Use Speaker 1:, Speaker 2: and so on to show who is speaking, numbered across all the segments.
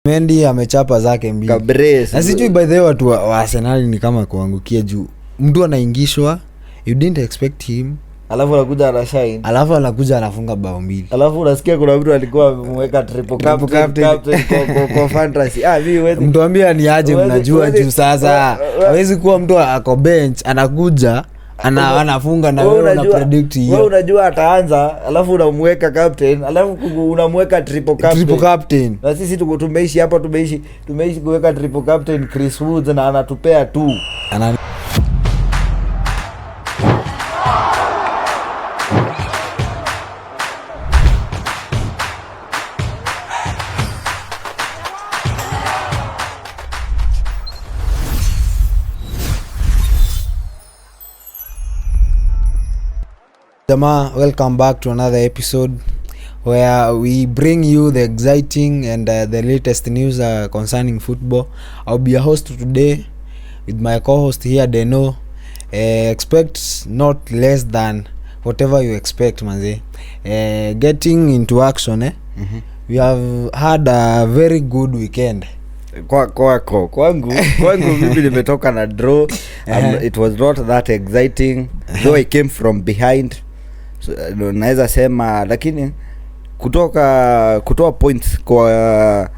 Speaker 1: Mendy amechapa zake mbili. Na sijui by the way watu wa Arsenal ni kama kuangukia juu. Mtu anaingishwa, you didn't expect him.
Speaker 2: Alafu anakuja anashine.
Speaker 1: Alafu anakuja anafunga bao mbili.
Speaker 2: Alafu unasikia kuna mtu alikuwa ameweka triple captain kwa fantasy. Mimi
Speaker 1: mtu ambia ni aje mnajua juu sasa. Hawezi kuwa mtu ako bench anakuja anafunga na wewe una predict hiyo.
Speaker 2: Wewe unajua ataanza, alafu unamweka captain, alafu unamweka triple captain. Na sisi tumeishi hapa tumeishi kuweka triple captain Chris Woods na anatupea tu.
Speaker 1: Welcome back to another episode where we bring you the exciting and the latest news concerning football. I'll be a host today with my co-host here, Deno. Expect not less than whatever you expect, manze. Getting into action, we have had a very good weekend.
Speaker 2: Kwangu mimi nimetoka na draw. It was not that exciting though I came from behind. So, naweza sema lakini kutoa points kwa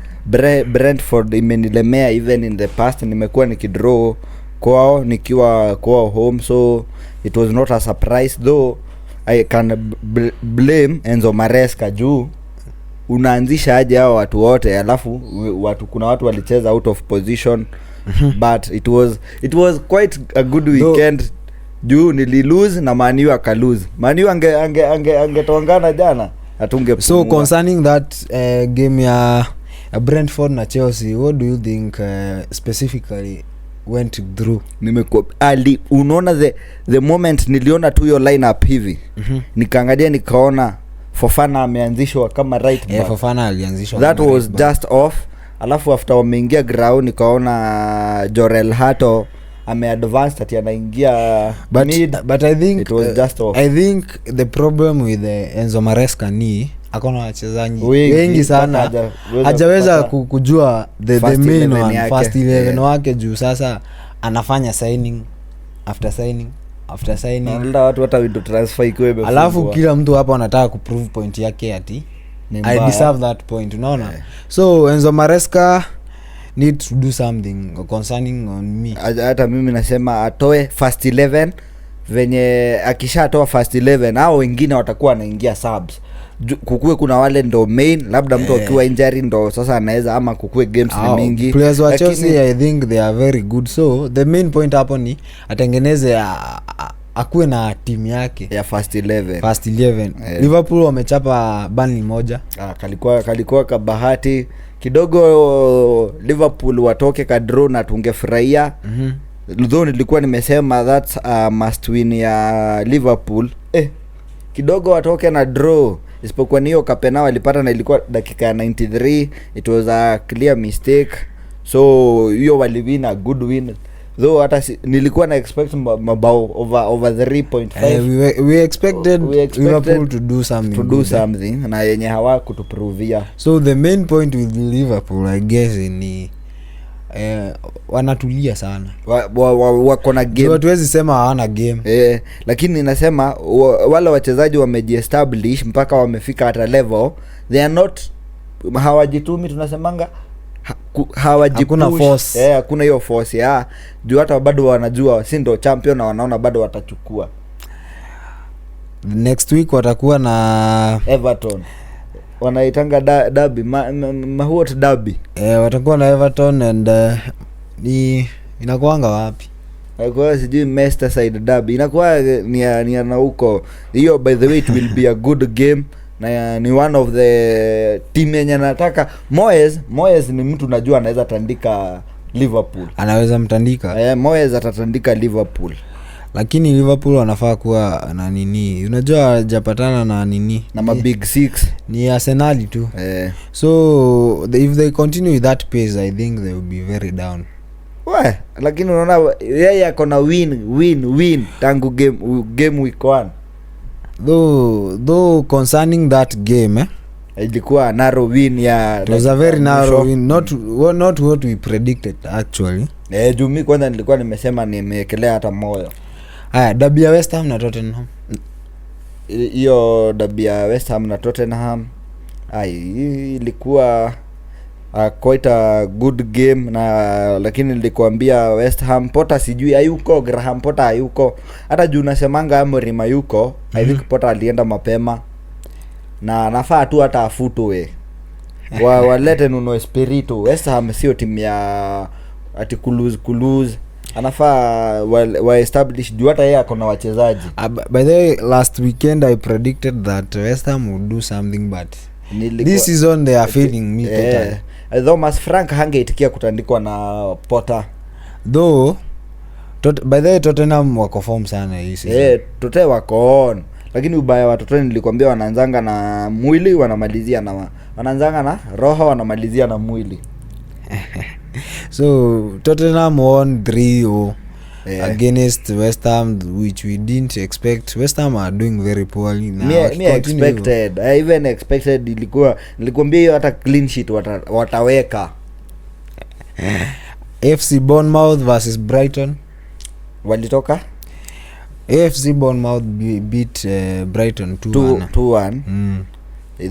Speaker 2: Brentford imenilemea. Even in the past nimekuwa nikidraw kwao nikiwa kwao home, so it was not a surprise though. I can blame Enzo Maresca juu unaanzisha aje hao watu wote, alafu kuna watu walicheza out of position. But it was quite a good weekend. Juu nililose na Man U akalose. Man U angetongana jana atunge.
Speaker 1: So concerning that game ya Brentford na Chelsea, what do you think specifically went through?
Speaker 2: Unaona the moment niliona tu hiyo lineup hivi, nikaangalia nikaona Fofana ameanzishwa kama right back.
Speaker 1: Fofana alianzishwa.
Speaker 2: That was just off. Alafu after wameingia ground nikaona Jorel Hato ameadvance ati anaingia
Speaker 1: mid, but I think
Speaker 2: it was just off.
Speaker 1: I think the problem with Enzo Maresca ni akona wachezaji wengi sana, hajaweza kujua the main one, first 11 wake juu sasa anafanya signing after signing.
Speaker 2: Ndio watu hata window transfer iko imefungwa.
Speaker 1: Alafu kila mtu hapa anataka kuprove point yake ati I deserve that point, unaona? So Enzo Maresca need to do something concerning on me.
Speaker 2: Hata mimi nasema atoe first 11, venye akishatoa first 11 hao wengine watakuwa wanaingia subs. Kukue kuna wale ndo main, labda mtu akiwa injury ndo sasa anaweza, ama kukue games ni mingi.
Speaker 1: Players wa Chelsea I think they are very good, so the main point hapo ni atengeneze akuwe na timu yake
Speaker 2: ya first 11.
Speaker 1: Liverpool wamechapa Burnley moja.
Speaker 2: Kalikuwa kabahati kidogo Liverpool watoke ka draw na tungefurahia. Though nilikuwa nimesema that's must win ya Liverpool. Kidogo watoke na draw, isipokuwa niyo Kapenao walipata na ilikuwa dakika ya 93. It was a clear mistake, so hiyo waliwin a good win. Though hata nilikuwa na expect mabao over 3.5.
Speaker 1: We expected Liverpool to do something
Speaker 2: na yenye hawakutuprovia.
Speaker 1: So the main point with Liverpool I guess ni wanatulia sana.
Speaker 2: Wako na game.
Speaker 1: Hatuwezi sema hawana game.
Speaker 2: Lakini ninasema wale wachezaji wamejiestablish mpaka wamefika hata level. They are not hawajitumi, tunasemanga
Speaker 1: hakuna force.
Speaker 2: Hakuna hiyo force juu hata bado wanajua si ndo champion na wanaona bado watachukua.
Speaker 1: Next week watakuwa na
Speaker 2: Everton. Wanaitanga derby Mahuot derby.
Speaker 1: Watakuwa na Everton and ni inakuanga wapi?
Speaker 2: Kwa sijui Merseyside derby. Inakuwa ni na huko. Hiyo by the way it will be a good game. Na ni one of the team yenye nataka. Moyes ni mtu najua anaweza tandika Liverpool.
Speaker 1: Anaweza mtandika?
Speaker 2: Moyes atatandika Liverpool.
Speaker 1: Lakini Liverpool wanafaa kuwa na nini? Unajua hajapatana na nini?
Speaker 2: Na ma big 6.
Speaker 1: Ni Arsenal tu. So if they continue with that pace I think they will be very down.
Speaker 2: Lakini unaona yeye akona win tangu game week 1.
Speaker 1: Though concerning that game
Speaker 2: ilikuwa narrow win ya
Speaker 1: it was a very narrow win, not what we predicted actually.
Speaker 2: Juu mimi kwanza nilikuwa nimesema nimewekelea hata moyo.
Speaker 1: Haya, derby ya West Ham na Tottenham.
Speaker 2: Hiyo derby ya West Ham na Tottenham ilikuwa quite a good game, na lakini nilikwambia West Ham Potter sijui hayuko, Graham Potter hayuko, hata juu nasemanga Amorim hayuko. I think Potter alienda mapema na nafaa tu hata afutwe walete Nuno Espirito. West Ham sio timu ya ati kulose, anafaa wa establish juu hata yeye akona wachezaji.
Speaker 1: By the way, last weekend I predicted that West Ham would do something, but this season they are failing me totally.
Speaker 2: Thomas Frank hangeitikia kutandikwa na Potter.
Speaker 1: Though by the way Tottenham wako form sana hii season.
Speaker 2: Tote wako on. Lakini ubaya wa Tottenham nilikwambia wanaanzanga na mwili wanamalizia na wanaanzanga na roho wanamalizia na mwili.
Speaker 1: So Tottenham won 3-0 against West Ham, which we didn't expect. West Ham are doing very poorly now.
Speaker 2: Me expected. I even expected nilikwambia hiyo hata clean sheet wataweka.
Speaker 1: AFC Bournemouth versus Brighton.
Speaker 2: Walitoka?
Speaker 1: AFC Bournemouth beat Brighton 2-1.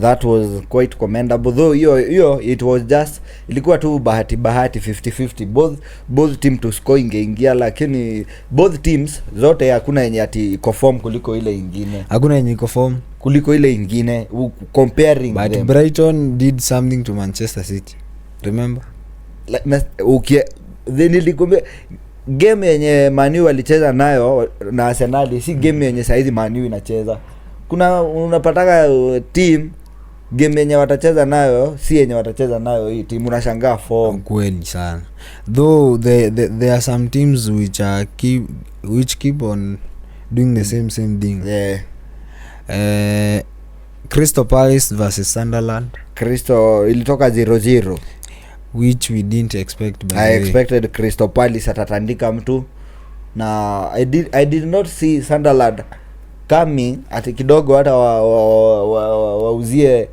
Speaker 2: That was quite commendable, though hiyo it was just ilikuwa tu bahati 50-50. Both team to score ingeingia, lakini both teams zote hakuna yenye ati conform kuliko ile ingine.
Speaker 1: Hakuna yenye conform
Speaker 2: kuliko ile ingine comparing
Speaker 1: but
Speaker 2: them.
Speaker 1: Brighton did something to Manchester City, remember?
Speaker 2: Then ilikumbe game yenye Man U walicheza nayo na Arsenal si game yenye saizi Man U inacheza. Kuna unapataka team game yenye watacheza nayo si yenye watacheza nayo hii team, unashangaa form
Speaker 1: kweli sana. Though there are some teams which keep on doing the same thing. Crystal Palace versus Sunderland.
Speaker 2: Crystal ilitoka 0-0,
Speaker 1: which we didn't expect.
Speaker 2: I expected Crystal Palace atatandika mtu, na I did not see Sunderland coming ati kidogo hata wauzie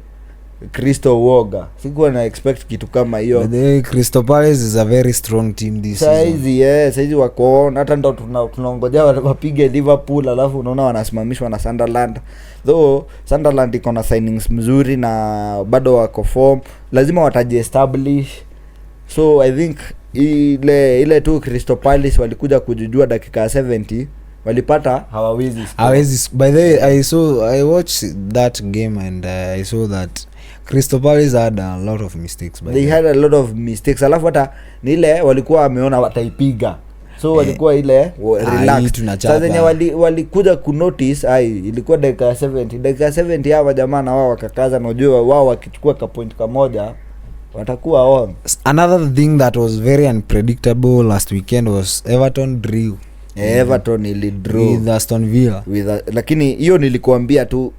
Speaker 2: Crystal woga. Sikuwa na expect kitu kama hiyo.
Speaker 1: The Crystal Palace is a very strong team this season.
Speaker 2: Saizi wako hata ndo tunaongojea wapige Liverpool, alafu unaona wanasimamishwa na Sunderland. Though Sunderland iko na signings mzuri na bado wako form, lazima watajiestablish. So I think ile tu Crystal Palace walikuja kujijua dakika 70 walipata hawawezi.
Speaker 1: By the way, I watched that game and I saw that Crystal Palace had a lot of mistakes.
Speaker 2: Had a lot of mistakes. Alafu hata ni ile walikuwa wameona wataipiga, so walikuwa ile relaxed. Sasa zenye walikuja ku notice ilikuwa dakika 70 hawa jamaa na wao wakakaza, na unajua wao wakichukua ka point kamoja watakuwa on.
Speaker 1: Another thing that was very unpredictable last weekend was Everton drew.
Speaker 2: Everton ili draw
Speaker 1: with Aston Villa.
Speaker 2: Lakini hiyo nilikuambia tu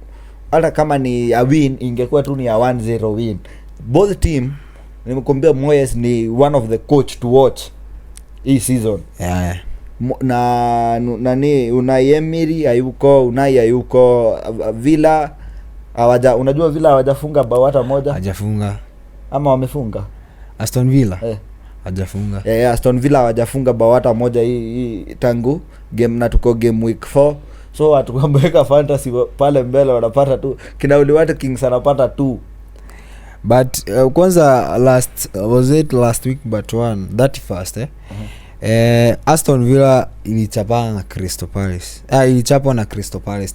Speaker 2: hata kama ni a win ingekuwa tu ni a 1-0 win. Both team nimekuambia Moyes ni one of the coach to watch hii season. Nani Unai Emery hayuko, Villa unajua Villa hawajafunga bao hata moja.
Speaker 1: Hajafunga
Speaker 2: ama wamefunga?
Speaker 1: Aston Villa hajafunga.
Speaker 2: Aston Villa hawajafunga bao hata moja hii tangu game, na tuko game week 4. So atukwambeka fantasy pale mbele wanapata tu kina Uliwatu Kings anapata 2.
Speaker 1: But kwanza last week but 31st Aston Villa ilichapa na Crystal Palace. Ilichapwa na Crystal Palace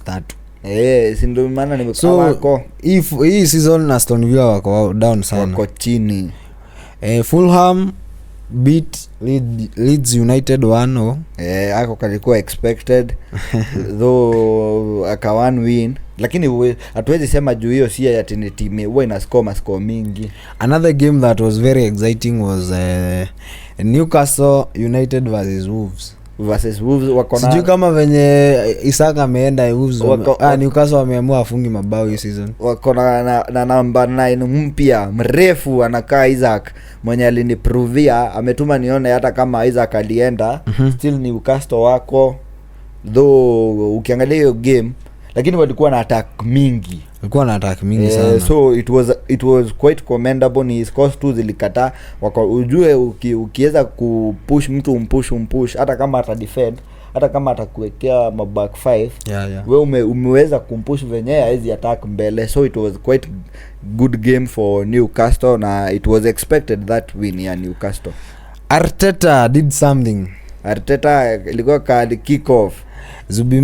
Speaker 1: 3.
Speaker 2: Si ndio maana
Speaker 1: nimekuwa hii season Aston Villa wako down sana.
Speaker 2: Wako chini.
Speaker 1: Fulham beat Leeds United 1-0.
Speaker 2: Ako kalikuwa expected though aka one win, lakini hatuwezi sema juu hiyo si ya tini team huwa ina score mingi.
Speaker 1: Another game that was very exciting was Newcastle United versus Wolves.
Speaker 2: Wako na
Speaker 1: sijui kama venye Isaka ameenda Wolves Newcastle wameamua afungi mabao hii season.
Speaker 2: Wako na number 9 mpya mrefu anakaa Isaac, mwenye aliniprovia ametuma nione hata kama Isaac alienda. Still Newcastle wako though ukiangalia hiyo game, lakini walikuwa na attack mingi.
Speaker 1: alikuwa na attack mingi sana.
Speaker 2: So it was quite commendable. Ni scores tu zilikataa. Ujue ukiweza kupush mtu umpush hata kama ata defend, hata kama atakuwekea maback 5, wewe umeweza kumpush venyewe haizi attack mbele. So it was quite good game for Newcastle na it was expected that win ya Newcastle.
Speaker 1: Arteta did something.
Speaker 2: Arteta ilikuwa kick off
Speaker 1: Zubi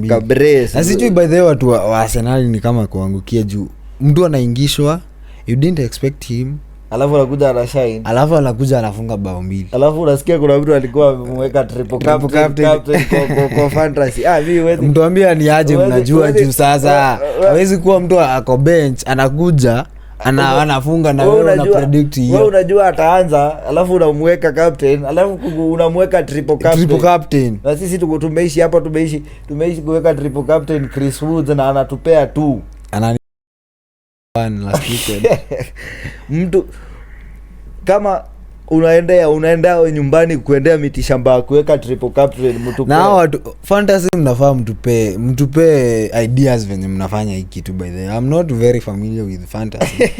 Speaker 2: Cabrera.
Speaker 1: Asijui by the way watu wa Arsenal ni kama kuangukia juu. Mtu anaingishwa, you didn't expect him.
Speaker 2: Alafu anakuja ana shine.
Speaker 1: Alafu anakuja anafunga bao 2.
Speaker 2: Alafu unasikia kuna mtu alikuwa amemweka triple captain kwa fantasy. Mimi wewe
Speaker 1: mtu ambia ni aje mnajua juu sasa. Hawezi kuwa mtu ako bench anakuja anafunga na wewe una predict hiyo.
Speaker 2: Wewe unajua ataanza, alafu unamweka captain, alafu unamweka triple captain. Na sisi tumeishi hapa, tumeishi kuweka triple captain Chris Woods na anatupea tu.
Speaker 1: Last weekend.
Speaker 2: Mtu kama unaenda nyumbani kuendea miti shamba kuweka triple captain mtupe.
Speaker 1: Na watu fantasy mnafaa mtupe ideas venye mnafanya hiki kitu. By the way, I'm not very familiar with fantasy.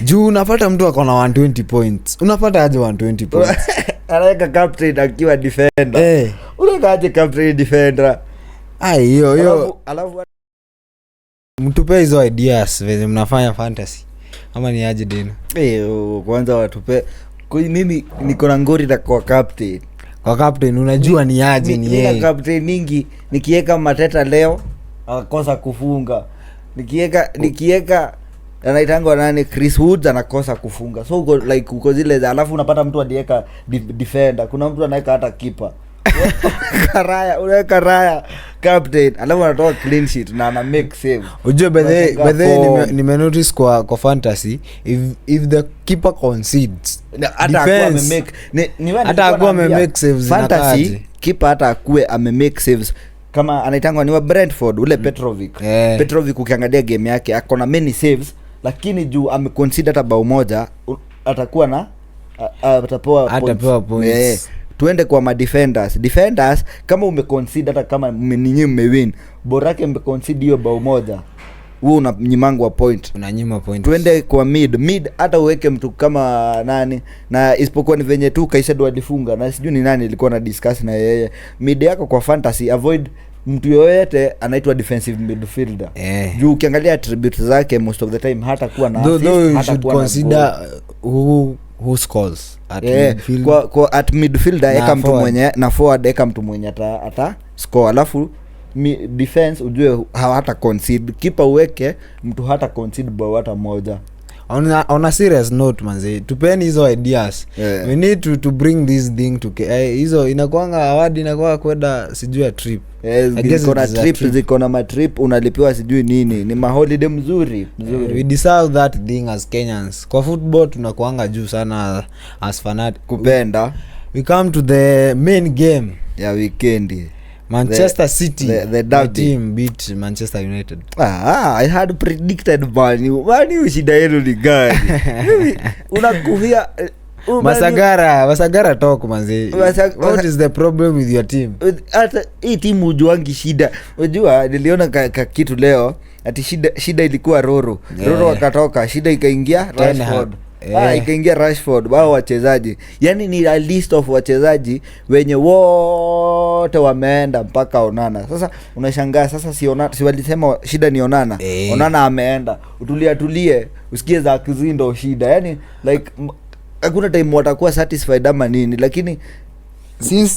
Speaker 1: Juu unapata mtu akona 120 points. Unapata aje 120 points?
Speaker 2: Anaweka captain akiwa defender. Unaweka aje captain defender?
Speaker 1: Hiyo. Alafu mtupe hizo ideas venye mnafanya fantasy. Ama ni aje dena?
Speaker 2: Kwanza watupe. Kwa mimi niko na ngori na kwa captain.
Speaker 1: Kwa captain unajua ni aje ni yeye.
Speaker 2: Nina captain mingi, nikiweka Mateta leo anakosa kufunga. Nikiweka anaitangwa nani Chris Woods anakosa kufunga. So uko zile alafu unapata mtu adiweka defender. Kuna mtu anaweka hata keeper. Unaweka Raya captain, alafu anatoa clean sheet na ana make save.
Speaker 1: Ujue by the nime notice kwa fantasy if the keeper concedes
Speaker 2: hata akuwa make saves fantasy keeper, hata akuwe make saves kama anaitangwa ni wa Brentford ule Petrovic ukiangalia game yake akona many saves, lakini juu ameconsider hata bao moja atakuwa na atapewa points. Tuende kwa defenders kama umeconsider hata kama ninyi mmewin, bora yake mmeconcede hiyo bao moja, wewe unanyimangwa point,
Speaker 1: unanyima point.
Speaker 2: Tuende kwa mid hata uweke mtu kama nani, na isipokuwa ni venye tu Kaisedo alifunga na sijui ni nani ilikuwa na discuss na yeye. Mid yako kwa fantasy avoid mtu yoyote anaitwa defensive midfielder. Juu ukiangalia attributes zake most of the time hata kuwa na assist,
Speaker 1: hata kuwa consider who scores at midfield.
Speaker 2: Kwa at midfielder eka mtu mwenye na forward eka mtu mwenye ata score, alafu defense ujue hata concede, keeper uweke mtu hata concede bao hata moja.
Speaker 1: On a serious note manze, tupeni hizo ideas. We need to bring this thing to hizo inakuanga award inakuwa kwenda sijui trip.
Speaker 2: Ziko na matrip unalipiwa sijui nini, ni maholiday mzuri.
Speaker 1: We deserve that thing as Kenyans. Kwa football tunakuanga juu sana as fanatic
Speaker 2: kupenda.
Speaker 1: We come to the main game
Speaker 2: ya weekend.
Speaker 1: Manchester City,
Speaker 2: the
Speaker 1: team beat Manchester United.
Speaker 2: I had predicted Man U shida yenu ni gani? Unakufia
Speaker 1: Masagara talk manzi. What is the problem with your team?
Speaker 2: Hata hii timu ujuangi shida. Unajua niliona kitu leo ati shida ilikuwa Roro wakatoka, shida ikaingia Rashford. Ikaingia Rashford, wao wachezaji. Yaani ni a list of wachezaji wenye wote wameenda mpaka Onana. Sasa unashangaa sasa si walisema shida ni Onana. Onana ameenda. Utulie usikie za kizindo shida. Yaani like hakuna time watakuwa satisfied ama nini, lakini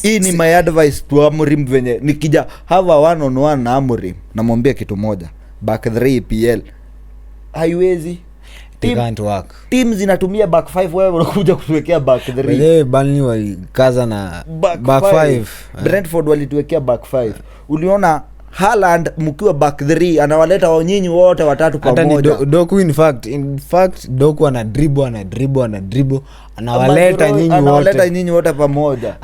Speaker 2: hii ni my advice to Amorim venye nikija have a one on one na Amorim namwambia kitu moja, back 3 PL haiwezi.
Speaker 1: Can't work.
Speaker 2: Team zinatumia back 5, wewe unakuja kutuwekea back 3.
Speaker 1: Burnley walikaza na back 5.
Speaker 2: Brentford walituwekea back 5. Uliona Haaland mkiwa back 3 anawaleta wanyinyi wote watatu pamoja.
Speaker 1: Doku in fact Doku ana dribble anawaleta nyinyi wote
Speaker 2: pamoja.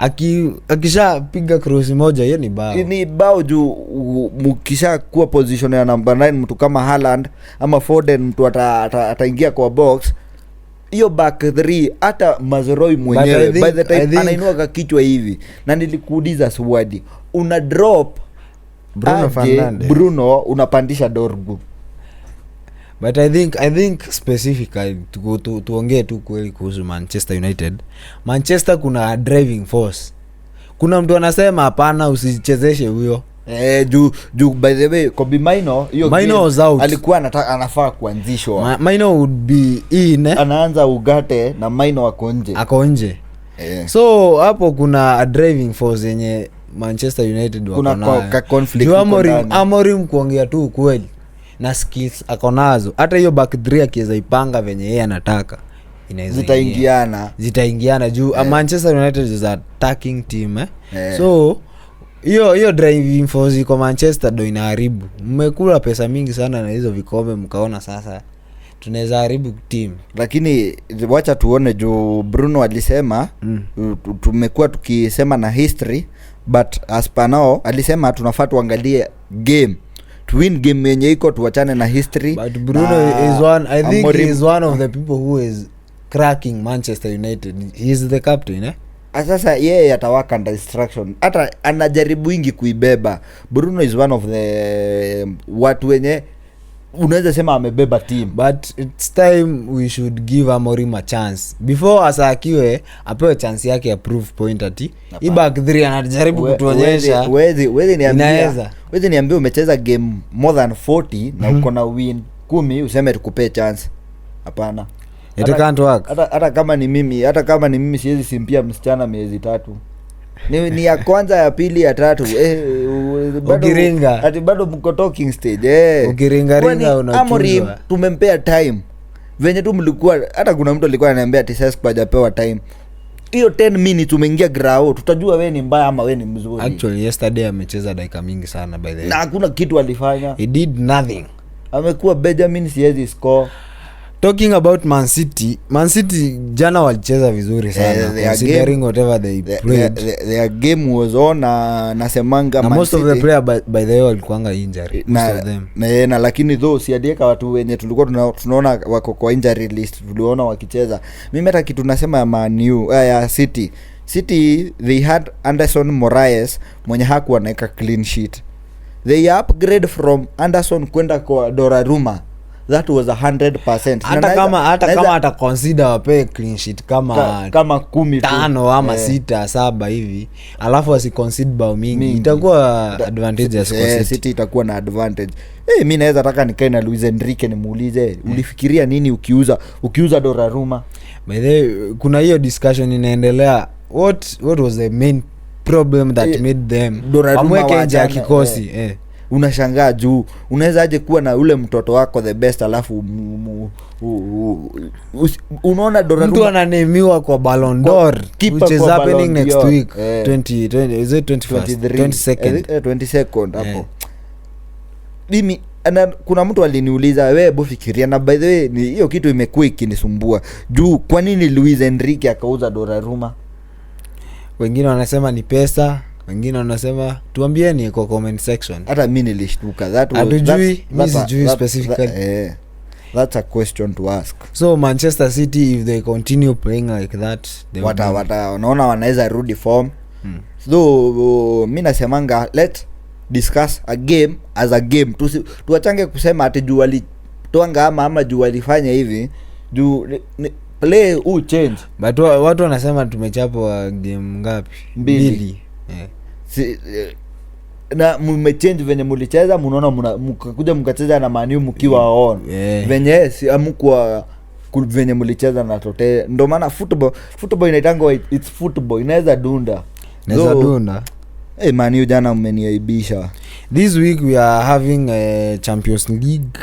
Speaker 1: Akisha piga cross moja hiyo ni bao.
Speaker 2: Ni bao juu mkisha kuwa position ya number 9 mtu kama Haaland ama Foden mtu ataingia kwa box. Hiyo back 3 hata Mazoroi mwenyewe by the time anainua kichwa hivi, na nilikuuliza swali, una drop Bruno unapandisha Dorgu.
Speaker 1: But I think specifically tuongee tu kweli kuhusu Manchester United. Manchester kuna driving force. Kuna mtu anasema hapana usichezeshe huyo.
Speaker 2: Juu by the way Kobe Maino alikuwa anafaa kuanzishwa.
Speaker 1: Maino would be in
Speaker 2: anaanza Ugarte na Maino
Speaker 1: ako nje. So hapo kuna a driving force yenye Manchester United wako nayo.
Speaker 2: Kuna conflict.
Speaker 1: Amorim kuongea tu kweli na skills ako nazo. Hata hiyo back 3 akiweza ipanga venye yeye anataka inaweza zitaingiana juu Manchester United is attacking team So hiyo driving force kwa Manchester ndo inaharibu. Mmekula pesa mingi sana na hizo vikombe mkaona sasa tunaweza haribu team.
Speaker 2: Lakini wacha tuone juu Bruno alisema tumekuwa tukisema na history but as per now alisema tunafaa tuangalie game to win game yenye iko tuachane na history.
Speaker 1: But Bruno is one, I think he is one of the people who is cracking Manchester United. He is the captain
Speaker 2: Sasa yeye atawaka under instruction. Hata anajaribu ingi kuibeba. Bruno is one of the watu wenye unaweza sema amebeba team.
Speaker 1: But it's time we should give Amorim a chance. Before asakiwe apewe chance yake ya proof point ati. Hii back 3 anajaribu kutuonyesha.
Speaker 2: Wezi niambie umecheza game more than 40 na uko na win 10 useme tukupe chance. Hapana.
Speaker 1: It can't work.
Speaker 2: Hata kama ni mimi siwezi simpia msichana miezi 3. Ni ya kwanza ya pili ya tatu bado mko talking stage
Speaker 1: ukiringa unachuzwa.
Speaker 2: Amorim tumempea time venye tu mlikuwa. Hata kuna mtu alikuwa ananiambia ati sasa hajapewa time. Hiyo 10 minutes umeingia grao tutajua wewe ni mbaya ama wewe ni mzuri.
Speaker 1: Actually yesterday amecheza dakika mingi sana by the way.
Speaker 2: Na hakuna kitu alifanya.
Speaker 1: He did nothing.
Speaker 2: Amekuwa Benjamin siwezi score.
Speaker 1: Talking about Man City jana walicheza vizuri sana considering whatever they played.
Speaker 2: Their game was on nasemanga
Speaker 1: Man City. Most of the player by the way walikuanga injury most of them.
Speaker 2: Na lakini though siadieka watu wenye tulikuwa tunaona wako kwa injury list tuliona wakicheza. Mimi hata kitu nasema ya Man U ya City they had Anderson Moraes mwenye hakuwa anaweka clean sheet. They upgrade from Anderson kwenda kwa Donnarumma. That was 100%.
Speaker 1: Hata kama ata consider wape clean sheet kama
Speaker 2: 10
Speaker 1: 5 ama 6 7 hivi alafu asiconcede bao mingi itakuwa advantageous kwa City.
Speaker 2: City itakuwa na advantage. Mimi naweza taka nikae na Luis Enrique nimuulize ulifikiria nini ukiuza Donnarumma?
Speaker 1: By the way, kuna hiyo discussion inaendelea what was the main problem that made them amweke nje ya kikosi
Speaker 2: unashangaa juu unaweza aje kuwa na ule mtoto wako the best alafu unaona Donnarumma
Speaker 1: mtu ananemiwa kwa Ballon d'Or which is happening next week 2020 is it 22nd
Speaker 2: hapo. Mimi kuna mtu aliniuliza wewe fikiria na by the way ni hiyo kitu imekuwa ikinisumbua juu kwa nini Luis Enrique akauza Donnarumma?
Speaker 1: Wengine wanasema ni pesa, wengine wanasema tuambieni kwa comment section.
Speaker 2: Hata mimi nilishtuka
Speaker 1: sijui specifically.
Speaker 2: That's a question to ask.
Speaker 1: So Manchester City if they continue playing like that
Speaker 2: wanaona wanaweza rudi form. So mimi nasemanga let's discuss a game as a game. Tuachange kusema ati juu walitoanga ama juu walifanya hivi juu play change.
Speaker 1: But watu wanasema tumechapwa game ngapi? 2.
Speaker 2: Na mmechange venye mlicheza mnaona mkakuja mkacheza na Man U mkiwa on venye si amkuwa venye mlicheza na Tote. Ndio maana football inaitangwa it's football inaweza dunda Man U jana mmeniaibisha.
Speaker 1: This week we are having a Champions League.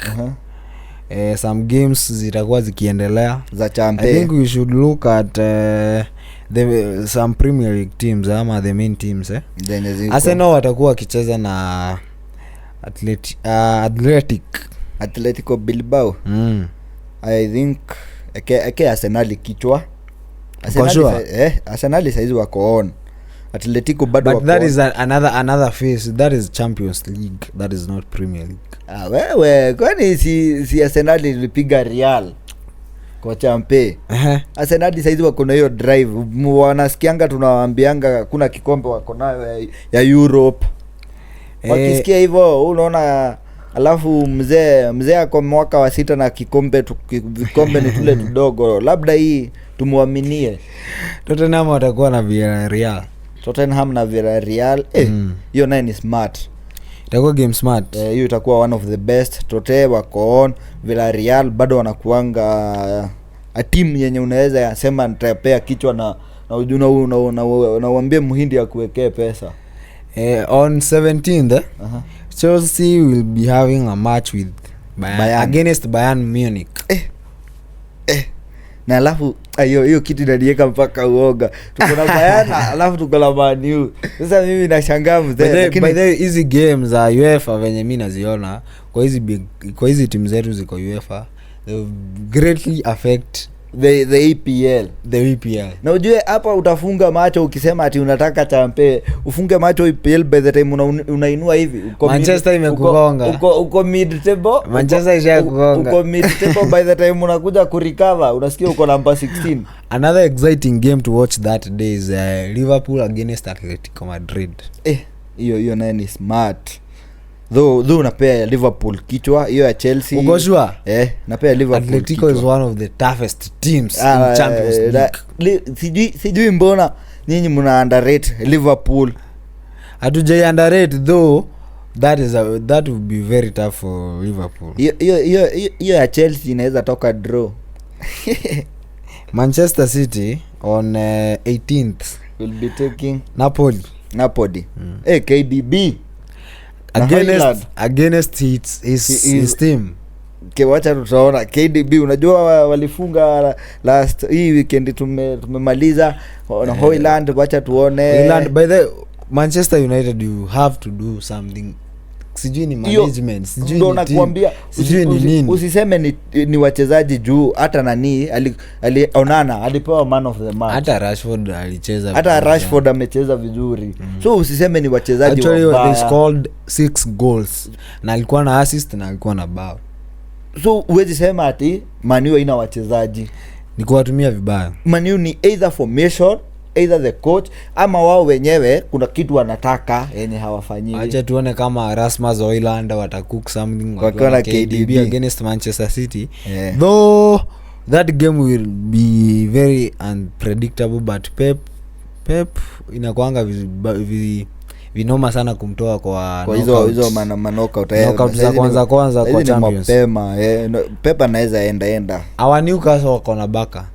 Speaker 1: Some games zitakuwa zikiendelea
Speaker 2: za champion.
Speaker 1: I think we should look at some Premier League teams ama the main teams Arsenal watakuwa wakicheza na
Speaker 2: Atletico Bilbao. I think Arsenal kichwa. Arsenal saizi wako on. Atletico bado wako.
Speaker 1: But that is another phase. That is Champions League. That is not Premier League.
Speaker 2: Wewe kwani si Arsenal ilipiga Real kwa champe. Arsenal saizi wako na hiyo drive. Wanasikianga tunawaambianga kuna kikombe wako nayo ya Europe. Wakisikia hivyo unaona alafu mzee ako mwaka wa 6 na vikombe ni tule tudogo, labda hii tumuaminie.
Speaker 1: Tottenham watakuwa na Villarreal.
Speaker 2: Tottenham na Villarreal hiyo naye ni smart,
Speaker 1: itakuwa game smart.
Speaker 2: Hiyo itakuwa one of the best. Tote wako on, Villarreal bado wanakuanga a team yenye unaweza sema nitapea kichwa na unawaambie Muhindi akuwekee pesa.
Speaker 1: On 17th Chelsea will be having a match with Bayern against Bayern Munich.
Speaker 2: Na alafu hiyo kitu inaniweka mpaka uoga. Tuko na Bayern alafu tuko na Man U. Sasa mimi nashangaa mzee,
Speaker 1: lakini by the way hizi games za UEFA venye mimi naziona kwa hizi timu zetu ziko UEFA, they greatly affect
Speaker 2: the EPL. Na ujue hapa utafunga macho ukisema ati unataka champe, ufunge macho EPL by the time unainua hivi
Speaker 1: Manchester imekugonga.
Speaker 2: Uko mid table.
Speaker 1: Manchester ishakugonga.
Speaker 2: Uko mid table by the time unakuja kurecover unasikia uko number 16.
Speaker 1: Another exciting game to watch that day is Liverpool against Atletico Madrid.
Speaker 2: Hiyo naye ni smart. Though unapea Liverpool kichwa, hiyo ya Chelsea.
Speaker 1: Uko sure?
Speaker 2: Napea Liverpool.
Speaker 1: Atletico kichwa is one of the toughest teams in Champions League.
Speaker 2: Sijui mbona nyinyi mna underrate Liverpool.
Speaker 1: Hatujai underrate though. That would be very tough for Liverpool.
Speaker 2: Hiyo ya Chelsea inaweza toka draw.
Speaker 1: Manchester City on 18th
Speaker 2: will be taking Napoli. KDB
Speaker 1: against his team.
Speaker 2: Wacha tutaona KDB. Unajua walifunga last hii weekend tumemaliza na Hoyland. Wacha tuone
Speaker 1: Hoyland. By the Manchester United you have to do something. Sijui ni management, sijui
Speaker 2: ndo nakwambia,
Speaker 1: sijui ni nini.
Speaker 2: Usiseme ni wachezaji juu, hata nani Onana alipewa man of the match.
Speaker 1: Hata Rashford alicheza.
Speaker 2: Hata Rashford amecheza vizuri. So usiseme ni wachezaji wabaya.
Speaker 1: Actually they scored 6 goals. Na alikuwa na assist na alikuwa na bao.
Speaker 2: So uwezi sema ati Man U ina wachezaji.
Speaker 1: Ni kuwatumia vibaya.
Speaker 2: Man U ni either formation, either the coach, ama wao wenyewe kuna kitu wanataka yenye hawafanyi.
Speaker 1: Acha tuone kama Rasmus Hojlund watacook something
Speaker 2: kwa KDB
Speaker 1: against Manchester City. Though that game will be very unpredictable, but Pep inakuanga vinoma sana kumtoa kwa
Speaker 2: hizo knockout
Speaker 1: za kwanza kwa Champions.
Speaker 2: Mapema Pep anaweza enda.
Speaker 1: Our Newcastle wako na Baka.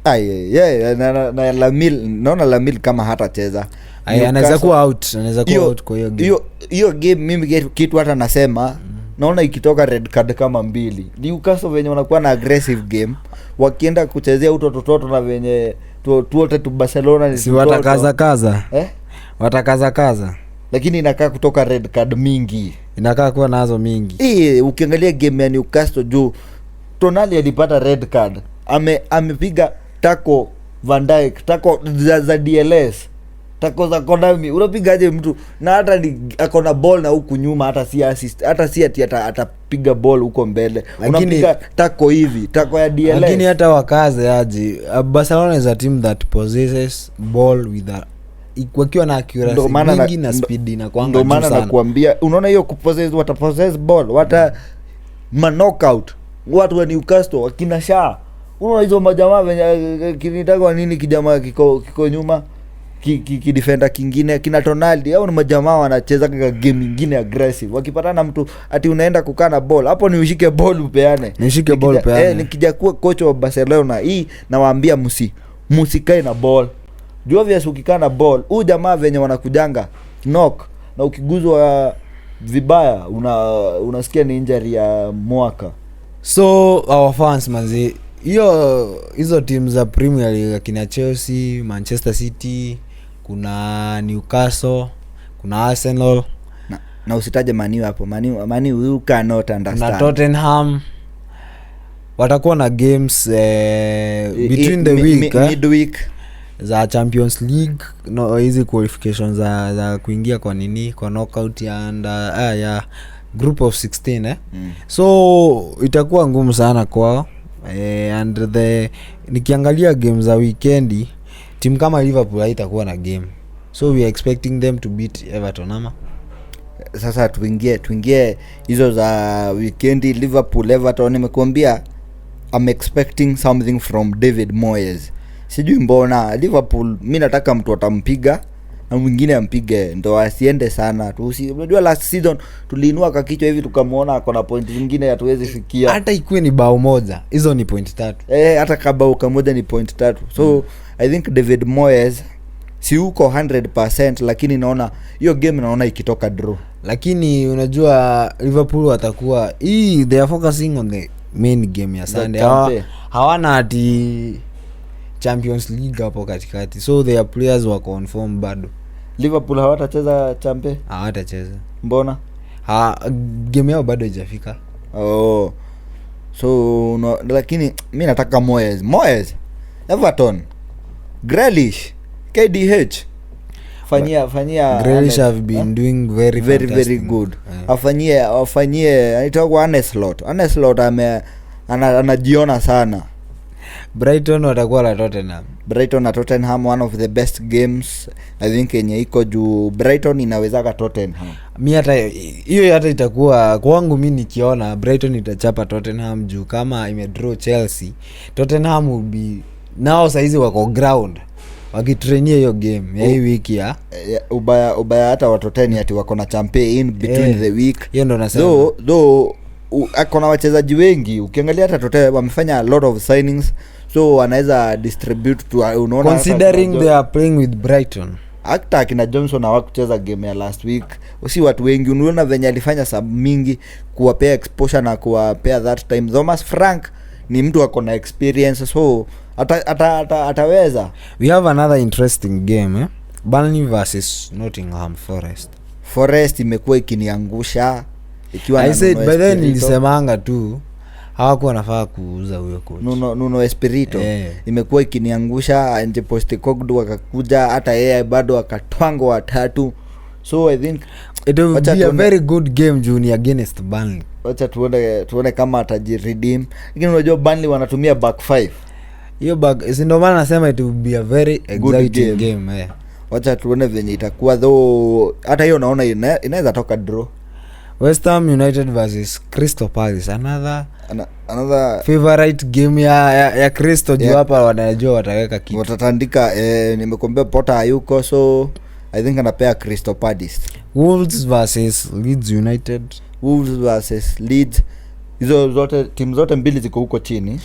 Speaker 2: Na Lamil kama hatacheza
Speaker 1: anaweza kuwa out kwa hiyo game.
Speaker 2: Hiyo game mimi kitu hata nasema naona ikitoka red card kama 2. Newcastle wenye wanakuwa na aggressive game wakienda kuchezea utoto na wenye tuote tu Barcelona ni
Speaker 1: si watakaza
Speaker 2: lakini inakaa kutoka red card mingi,
Speaker 1: inakaa kuwa nazo mingi.
Speaker 2: Ukiangalia game ya Newcastle juu Tonali alipata red card, amepiga tako Van Dijk, tako za DLS, tako za Konami. Unapigaje mtu na hata akona ball na huku nyuma, hata si assist, hata si ati atapiga ball huko mbele. Unapiga tako hivi, tako ya DLS.
Speaker 1: Lakini hata wakaze aje, Barcelona is a team that possesses ball with wakiwa na accuracy mingi na speed na kuanga juu sana.
Speaker 2: Ndio maana nakwambia, unaona hiyo kupossess, watapossess ball, knockout watu wa Newcastle wakina Shaw. Unaona hizo majamaa venye kinitaka nini, kijamaa kiko nyuma defender kingine kina Ronaldo, au ni majamaa wanacheza kama game nyingine aggressive. Wakipatana mtu ati unaenda kukaa na ball, hapo ni ushike ball upeane. Nikija kuwa coach wa Barcelona hii nawaambia msikae na ball. Jua vya ukikaa na ball, huyu jamaa venye wanakujanga knock na ukiguzwa vibaya unasikia ni injury ya mwaka.
Speaker 1: So our fans manzi, hizo teams za Premier League kina Chelsea, Manchester City, kuna Newcastle, kuna Arsenal
Speaker 2: na usitaje Man U hapo. Man U you cannot understand.
Speaker 1: Na Tottenham watakuwa na games between the week
Speaker 2: midweek
Speaker 1: za Champions League, hizi qualifications za kuingia kwa knockout ya group of 16 So itakuwa ngumu sana kwao. And nikiangalia game za weekend, team kama Liverpool haitakuwa na game, so we are expecting them to beat Everton ama
Speaker 2: Sasa tuingie hizo za weekendi. Liverpool Everton, nimekuambia I'm expecting something from David Moyes. Sijui mbona Liverpool, mimi nataka mtu atampiga na mwingine ampige ndo asiende sana tu. Unajua last season tuliinua kakichwa hivi tukamwona akona point zingine hatuwezi fikia.
Speaker 1: Hata ikuwe ni bao moja, hizo ni point 3.
Speaker 2: Hata kabao kamoja ni point 3. So I think David Moyes si uko 100%, lakini naona hiyo game naona ikitoka draw.
Speaker 1: Lakini unajua Liverpool watakuwa they are focusing on the main game ya Sunday. Hawana ati Champions League hapo katikati. So their players wako on form bado.
Speaker 2: Liverpool hawatacheza champe?
Speaker 1: Hawatacheza.
Speaker 2: Mbona?
Speaker 1: Game yao bado haijafika.
Speaker 2: So no, lakini mimi nataka Moyes, Everton, Grealish, KDH. Fanyia
Speaker 1: Grealish have been doing very
Speaker 2: good. Afanyie anaitwa Ancelotti. Ancelotti anajiona sana.
Speaker 1: Brighton watakuwa la Tottenham.
Speaker 2: Brighton na Tottenham, one of the best games I think yenye iko juu Brighton inawezaka Tottenham.
Speaker 1: Mimi hata hiyo hata itakuwa kwangu mimi nikiona Brighton itachapa Tottenham juu kama imedraw Chelsea. Tottenham will be nao saizi wako ground wakitrainia hiyo game ya hii wiki ya
Speaker 2: ubaya hata watoteni ati wako na campaign between the week.
Speaker 1: Hiyo ndo nasema.
Speaker 2: Though akona wachezaji wengi, ukiangalia hata Tottenham wamefanya a lot of signings, so wanaweza distribute to, unaona,
Speaker 1: considering they are playing with Brighton.
Speaker 2: Hata kina Johnson hawakucheza game ya last week. Usi watu wengi unaona venye alifanya sub mingi kuwapea exposure na kuwapea that time. Thomas Frank ni mtu ako na experience, so ataweza.
Speaker 1: We have another interesting game, Burnley versus Nottingham Forest.
Speaker 2: Forest imekuwa ikiniangusha ikiwa
Speaker 1: I said by then nilisemanga tu hawakuwa nafaa kuuza huyo coach.
Speaker 2: Nuno Espirito imekuwa ikiniangusha. Anje Postecoglou akakuja, hata yeye bado akatwango 3. So I think
Speaker 1: it will be a very good game junior against Burnley.
Speaker 2: Wacha tuone kama atajiredeem. Lakini unajua Burnley wanatumia back 5.
Speaker 1: Hiyo back ndio maana nasema it will be a very exciting game.
Speaker 2: Wacha tuone venye itakuwa, though hata hiyo naona inaweza toka draw.
Speaker 1: West Ham United versus Crystal Palace, another favorite game ya Crystal juu hapa wanajua wataweka kitu.
Speaker 2: Watatandika nimekuambia Potter hayuko, so I think anapea Crystal Palace.
Speaker 1: Wolves versus Leeds United.
Speaker 2: Wolves versus Leeds. Hizo zote timu zote mbili ziko huko chini.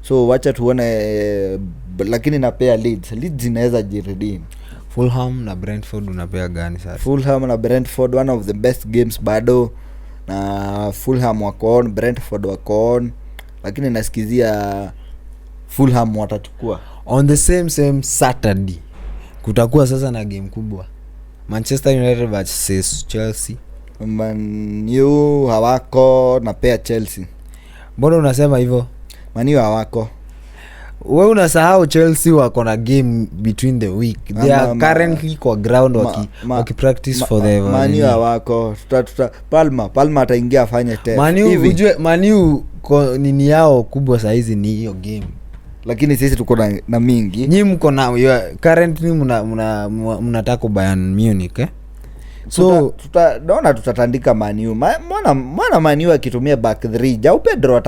Speaker 2: So wacha tuone, lakini napea Leeds inaweza jiredeem.
Speaker 1: Fulham na Brentford unapea gani sasa?
Speaker 2: Fulham na Brentford, one of the best games bado, na Fulham wako on, Brentford wako on, lakini nasikizia Fulham watachukua.
Speaker 1: On the same Saturday kutakuwa sasa na game kubwa, Manchester United versus Chelsea.
Speaker 2: Man U hawako, napea Chelsea.
Speaker 1: Mbona unasema hivyo?
Speaker 2: Man U hawako.
Speaker 1: Wewe unasahau Chelsea wako na game between the week. They are currently kwa ground waki practice for the
Speaker 2: Man U hawako. Palma ataingia afanye test.
Speaker 1: Man U nini yao kubwa saizi ni hiyo game.
Speaker 2: Lakini sisi tuko na mingi.
Speaker 1: Nyinyi mko na currently mnataka Bayern Munich so
Speaker 2: tutatandika Man U. Mwana Man U akitumia back 3 Joao Pedro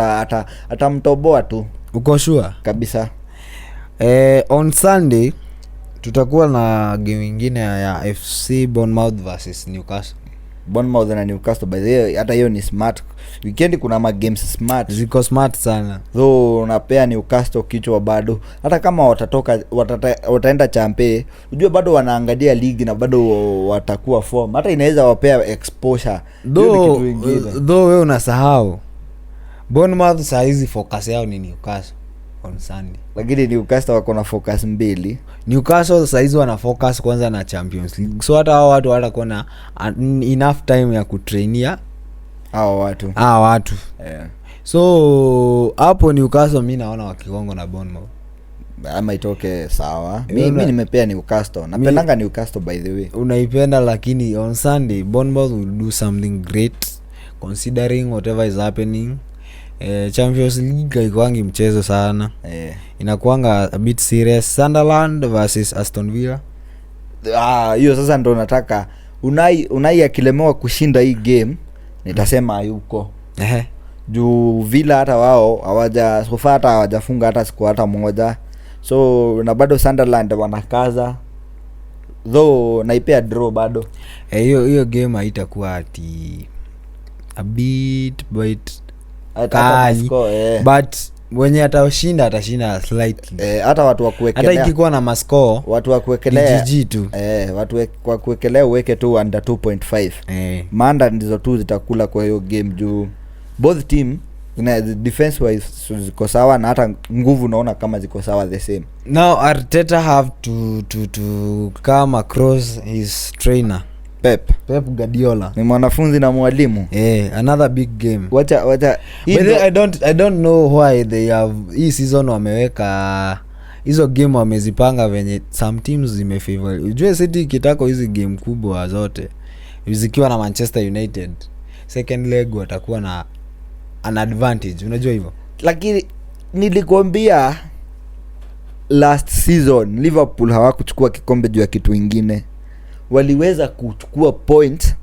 Speaker 2: atamtoboa tu.
Speaker 1: Uko sure?
Speaker 2: Kabisa.
Speaker 1: On Sunday tutakuwa na game nyingine ya FC Bournemouth versus Newcastle.
Speaker 2: Bournemouth na Newcastle, by the way, hata hiyo ni smart. Weekend kuna ma games smart.
Speaker 1: Ziko smart sana.
Speaker 2: So unapea Newcastle kichwa bado. Hata kama wataenda champe, unajua bado wanaangalia ligi na bado watakuwa form. Hata inaweza wapea exposure.
Speaker 1: Though wewe unasahau Bournemouth saa hizi focus yao ni Newcastle on Sunday.
Speaker 2: Lakini Newcastle wako na focus mbili.
Speaker 1: Newcastle saa hizi wana focus kwanza na Champions League. So hata hao watu watakuwa na enough time ya kutrainia
Speaker 2: hao watu.
Speaker 1: So hapo Newcastle mimi naona wakigongo na Bournemouth.
Speaker 2: Ama itoke sawa. Mimi nimepea Newcastle. Napendanga Newcastle by the way.
Speaker 1: Unaipenda, lakini on Sunday Bournemouth will do something great considering whatever is happening. Champions League haikuangi mchezo sana. Inakuanga a bit serious. Sunderland versus Aston Villa.
Speaker 2: Hiyo sasa ndo nataka Unai akilemewa kushinda hii game nitasema hayuko. Juu Villa hata wao hawaja sofa hata hawajafunga hata siku hata moja. So na bado Sunderland wanakaza. Though naipea draw bado.
Speaker 1: Hiyo game haitakuwa ati a bit kali. But wenye atashinda slightly.
Speaker 2: Hata watu wa kuwekelea.
Speaker 1: Hata ikikuwa na mascore,
Speaker 2: watu wa kuwekelea
Speaker 1: GG tu.
Speaker 2: Watu wa kuwekelea uweke tu under 2.5. Manda ndizo tu zitakula kwa hiyo game juu both team ina defense wise ziko sawa na hata nguvu naona kama ziko sawa the same.
Speaker 1: Now Arteta have to come across his trainer Pep Guardiola.
Speaker 2: Ni mwanafunzi na mwalimu.
Speaker 1: Another big game.
Speaker 2: Wacha
Speaker 1: I don't know why they have hii season wameweka hizo game wamezipanga venye some teams zimefavor. Unajua City kitako hizi game kubwa zote zikiwa na Manchester United second leg watakuwa na an advantage, unajua hivyo.
Speaker 2: Lakini nilikwambia last season Liverpool hawakuchukua kikombe juu ya kitu kingine. Waliweza kuchukua point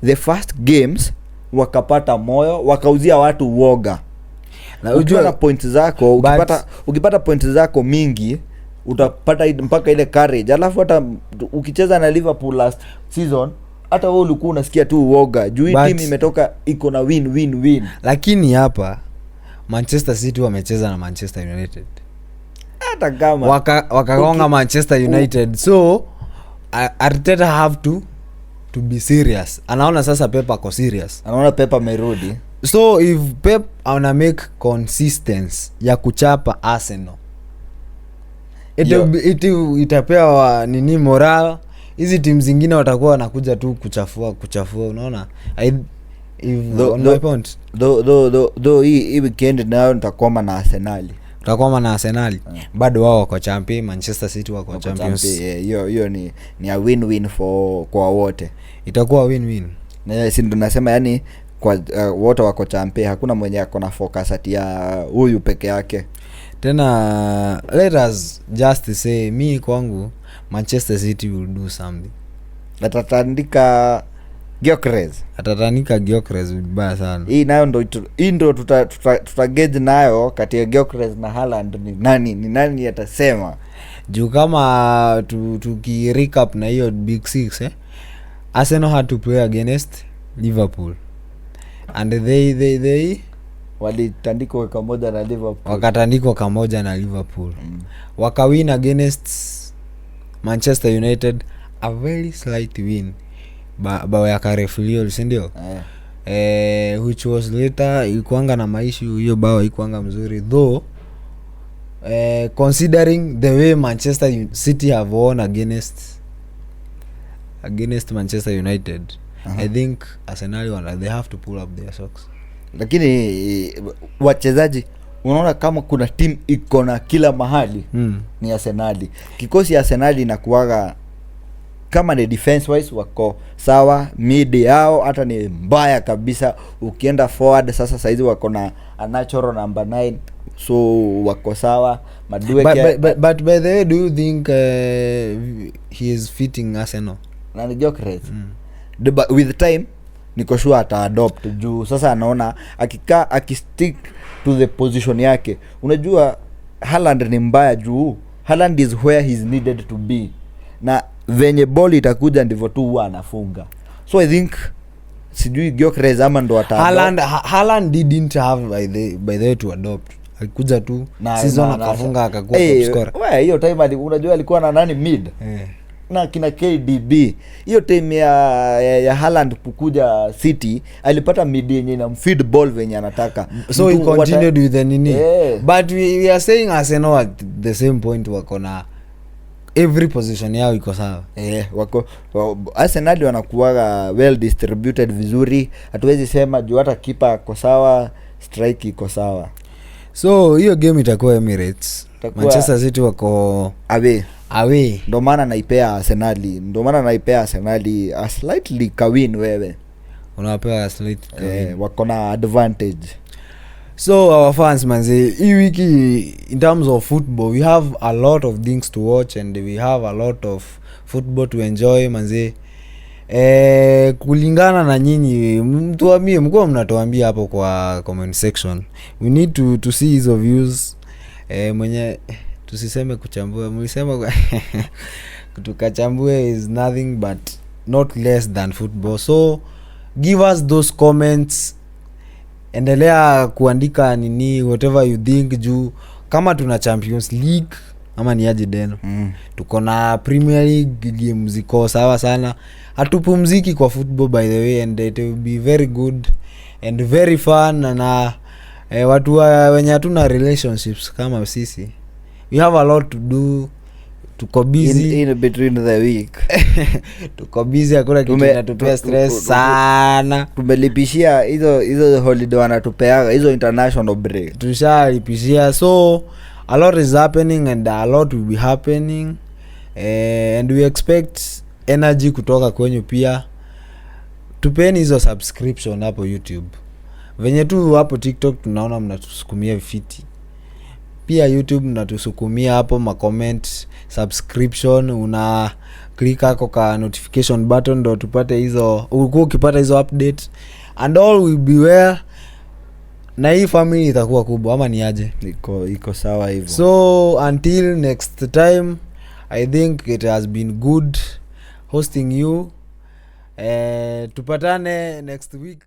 Speaker 2: the first games, wakapata moyo, wakauzia watu uoga. Na unajua point zako ukipata point zako mingi utapata mpaka ile courage. Alafu hata ukicheza na Liverpool last season hata wewe ulikuwa unasikia tu uoga juu hii team imetoka iko na win.
Speaker 1: Lakini hapa Manchester City wamecheza na Manchester United.
Speaker 2: Hata kama
Speaker 1: wakagonga Manchester United. So Arteta have to be serious. Anaona sasa Pep ako serious.
Speaker 2: Anaona Pep amerudi.
Speaker 1: So if Pep ana make consistency ya kuchapa Arsenal, itapewa nini moral. Hizi timu zingine watakuwa wanakuja tu kuchafua unaona. Hii
Speaker 2: weekend nayo nitakwama na Arsenal.
Speaker 1: Bado wao wako champion, Manchester City wako champions.
Speaker 2: Hiyo ni a win-win kwa wote.
Speaker 1: Itakuwa win-win.
Speaker 2: Na si ndo nasema yani kwa wote wako champion, hakuna mwenye ako na focus ati ya huyu peke yake.
Speaker 1: Tena let us just say me kwangu Manchester City will do something.
Speaker 2: Atatandika Gyökeres vibaya sana. Hii nayo ndo tutagauge nayo kati ya Gyökeres na Haaland ni nani atasema.
Speaker 1: Juu kama tuki-recap na hiyo big six Arsenal had to play against Liverpool and they
Speaker 2: walitandikwa kamoja na Liverpool.
Speaker 1: Wakatandikwa kamoja na Liverpool. Wakawin against Manchester United, a very slight win. Bao ya Carefulio, si ndio? Which was later ilikuanga na maishu, hiyo bao ilikuanga mzuri though. Considering the way Manchester City have won against Manchester United, I think Arsenal they have to pull up their socks.
Speaker 2: Lakini wachezaji unaona kama kuna team iko na kila mahali ni Arsenal. Kikosi ya Arsenal inakuaga kama ni defense wise wako sawa, mid yao hata ni mbaya kabisa. Ukienda forward sasa saizi wako na a natural number 9, so wako sawa.
Speaker 1: But by the way, do you think he is fitting Arsenal?
Speaker 2: Na ni Gyökeres. With time niko sure ata adopt juu sasa anaona akistick to the position yake. Unajua Haaland ni mbaya juu Haaland is where he is needed to be, na venye ball itakuja ndivyo tu huwa anafunga. So I think sijui Gyökeres ama ndo
Speaker 1: Haaland didn't have by the way to adopt. Alikuja tu season akafunga akakuwa top scorer.
Speaker 2: Wewe hiyo time unajua alikuwa na nani mid? Na kina KDB. Hiyo time ya Haaland kukuja City alipata mid yenye na feed ball venye anataka.
Speaker 1: So he continued with the nini. But we are saying Arsenal at the same point wako na every position yao iko sawa.
Speaker 2: Wako Arsenal wanakuwa well distributed vizuri. Hatuwezi sema juu hata kipa ako sawa, strike iko sawa.
Speaker 1: So hiyo game itakuwa Emirates. Manchester City wako away.
Speaker 2: Ndio maana naipea Arsenal a slightly kawin wewe.
Speaker 1: Unawapea slightly kawin.
Speaker 2: Wako na advantage.
Speaker 1: So our fans manze, hii wiki in terms of football we have a lot of things to watch and we have a lot of football to enjoy manze. kulingana na nyinyi mtuambie, mkuwa mnatuambia hapo kwa comment section. We need to see hizo views. Mwenye tusiseme kuchambua, mlisema tukachambue is nothing but not less than football. So give us those comments, endelea kuandika nini whatever you think, juu kama tuna Champions League ama ni aje Deno, tuko na Premier League games ziko sawa sana, hatupumziki kwa football by the way, and it will be very good and very fun. Na watu wenye hatuna relationships kama sisi, we have a lot to do, tuko busy
Speaker 2: in between the week.
Speaker 1: tuko busy, hakuna kitu kinatupea stress sana.
Speaker 2: Tumelipishia hizo holiday wanatupeaga, hizo international break
Speaker 1: tushalipishia, so a lot is happening and a lot will be happening, and we expect energy kutoka kwenyu pia. Tupeni hizo subscription hapo YouTube, venye tu hapo TikTok tunaona mnatusukumia fiti, pia YouTube mnatusukumia hapo ma comment, subscription, una click hako ka notification button ndo tupate hizo, ukipata hizo update, and all will be well. Na hii family itakuwa kubwa ama ni aje?
Speaker 2: Iko sawa hivyo.
Speaker 1: So until next time, I think it has been good hosting you. Tupatane next week.